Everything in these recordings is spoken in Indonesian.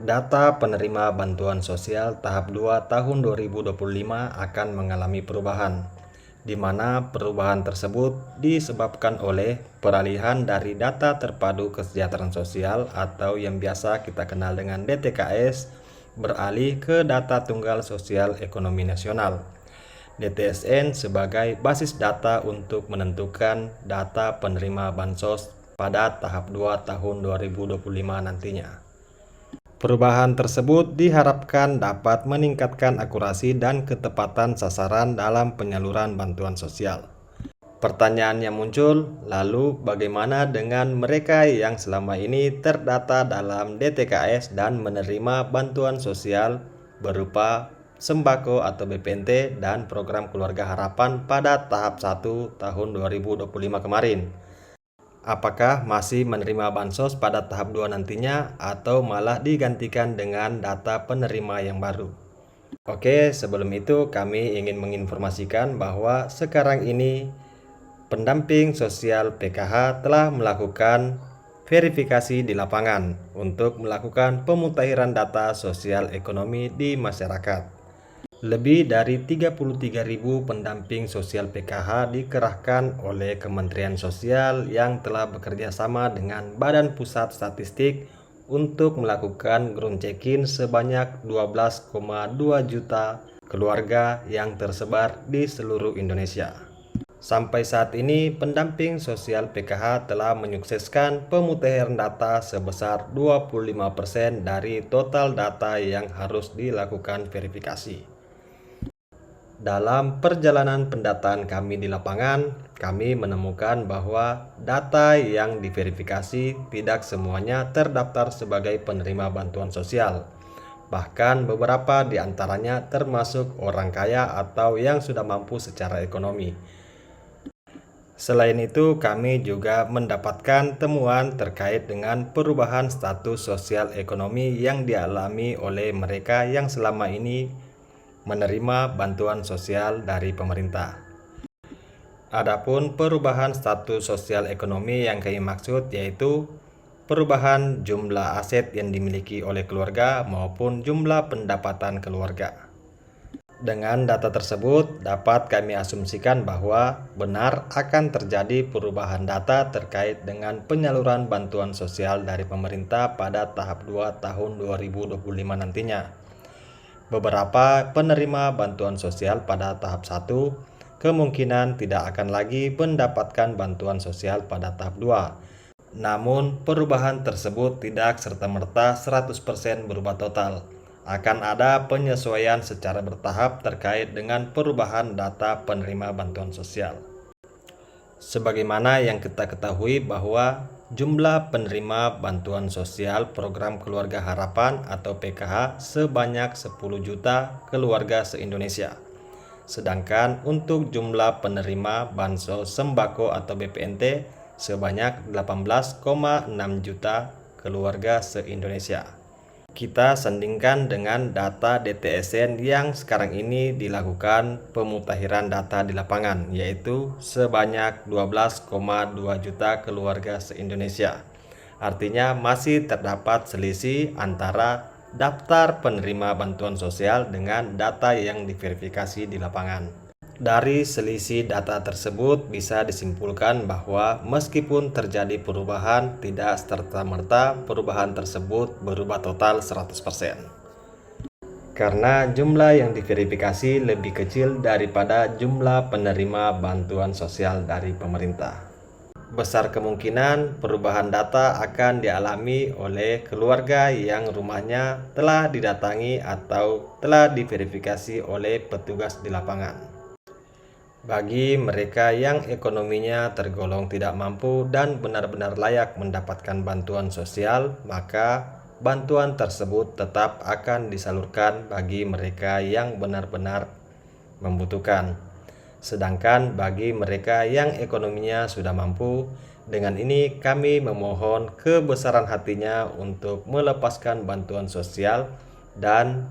Data penerima bantuan sosial tahap 2 tahun 2025 akan mengalami perubahan, di mana perubahan tersebut disebabkan oleh peralihan dari data terpadu kesejahteraan sosial atau yang biasa kita kenal dengan DTKS beralih ke data tunggal sosial ekonomi nasional DTSN sebagai basis data untuk menentukan data penerima bansos pada tahap 2 tahun 2025 nantinya. Perubahan tersebut diharapkan dapat meningkatkan akurasi dan ketepatan sasaran dalam penyaluran bantuan sosial. Pertanyaan yang muncul, lalu bagaimana dengan mereka yang selama ini terdata dalam DTKS dan menerima bantuan sosial berupa sembako atau BPNT dan program keluarga harapan pada tahap 1 tahun 2025 kemarin? Apakah masih menerima bansos pada tahap 2 nantinya atau malah digantikan dengan data penerima yang baru? Oke, sebelum itu kami ingin menginformasikan bahwa sekarang ini pendamping sosial PKH telah melakukan verifikasi di lapangan untuk melakukan pemutahiran data sosial ekonomi di masyarakat. Lebih dari 33.000 pendamping sosial PKH dikerahkan oleh Kementerian Sosial yang telah bekerja sama dengan Badan Pusat Statistik untuk melakukan ground check-in sebanyak 12,2 juta keluarga yang tersebar di seluruh Indonesia. Sampai saat ini, pendamping sosial PKH telah menyukseskan pemutahiran data sebesar 25% dari total data yang harus dilakukan verifikasi. Dalam perjalanan pendataan kami di lapangan, kami menemukan bahwa data yang diverifikasi tidak semuanya terdaftar sebagai penerima bantuan sosial. Bahkan beberapa di antaranya termasuk orang kaya atau yang sudah mampu secara ekonomi. Selain itu, kami juga mendapatkan temuan terkait dengan perubahan status sosial ekonomi yang dialami oleh mereka yang selama ini menerima bantuan sosial dari pemerintah. Adapun perubahan status sosial ekonomi yang kami maksud yaitu perubahan jumlah aset yang dimiliki oleh keluarga maupun jumlah pendapatan keluarga. Dengan data tersebut dapat kami asumsikan bahwa benar akan terjadi perubahan data terkait dengan penyaluran bantuan sosial dari pemerintah pada tahap 2 tahun 2025 nantinya. Beberapa penerima bantuan sosial pada tahap 1 kemungkinan tidak akan lagi mendapatkan bantuan sosial pada tahap 2. Namun perubahan tersebut tidak serta-merta 100% berubah total. Akan ada penyesuaian secara bertahap terkait dengan perubahan data penerima bantuan sosial. Sebagaimana yang kita ketahui bahwa jumlah penerima bantuan sosial program Keluarga Harapan atau PKH sebanyak 10 juta keluarga se-Indonesia. Sedangkan untuk jumlah penerima bansos sembako atau BPNT sebanyak 18,6 juta keluarga se-Indonesia. Kita sandingkan dengan data DTSN yang sekarang ini dilakukan pemutahiran data di lapangan, yaitu sebanyak 12,2 juta keluarga se-Indonesia. Artinya masih terdapat selisih antara daftar penerima bantuan sosial dengan data yang diverifikasi di lapangan. Dari selisih data tersebut bisa disimpulkan bahwa meskipun terjadi perubahan, tidak serta-merta perubahan tersebut berubah total 100%. Karena jumlah yang diverifikasi lebih kecil daripada jumlah penerima bantuan sosial dari pemerintah. Besar kemungkinan perubahan data akan dialami oleh keluarga yang rumahnya telah didatangi atau telah diverifikasi oleh petugas di lapangan. Bagi mereka yang ekonominya tergolong tidak mampu dan benar-benar layak mendapatkan bantuan sosial, maka bantuan tersebut tetap akan disalurkan bagi mereka yang benar-benar membutuhkan. Sedangkan bagi mereka yang ekonominya sudah mampu, dengan ini kami memohon kebesaran hatinya untuk melepaskan bantuan sosial dan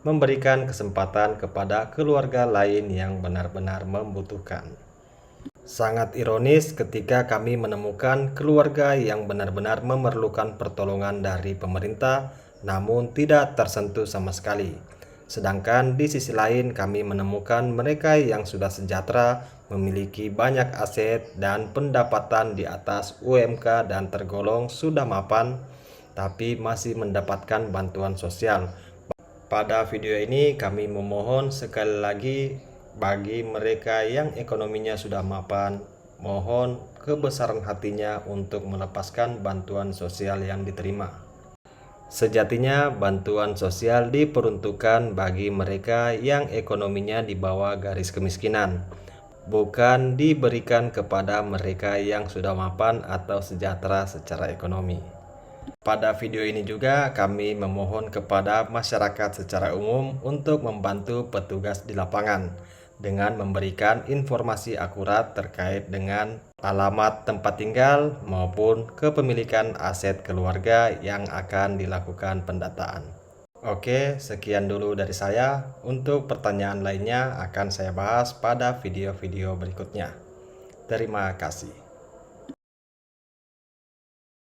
memberikan kesempatan kepada keluarga lain yang benar-benar membutuhkan. Sangat ironis ketika kami menemukan keluarga yang benar-benar memerlukan pertolongan dari pemerintah, namun tidak tersentuh sama sekali. Sedangkan di sisi lain kami menemukan mereka yang sudah sejahtera, memiliki banyak aset dan pendapatan di atas UMK dan tergolong sudah mapan, tapi masih mendapatkan bantuan sosial. Pada video ini kami memohon sekali lagi bagi mereka yang ekonominya sudah mapan, mohon kebesaran hatinya untuk melepaskan bantuan sosial yang diterima. Sejatinya bantuan sosial diperuntukkan bagi mereka yang ekonominya di bawah garis kemiskinan, bukan diberikan kepada mereka yang sudah mapan atau sejahtera secara ekonomi. Pada video ini juga kami memohon kepada masyarakat secara umum untuk membantu petugas di lapangan dengan memberikan informasi akurat terkait dengan alamat tempat tinggal maupun kepemilikan aset keluarga yang akan dilakukan pendataan. Oke, sekian dulu dari saya. Untuk pertanyaan lainnya akan saya bahas pada video-video berikutnya. Terima kasih.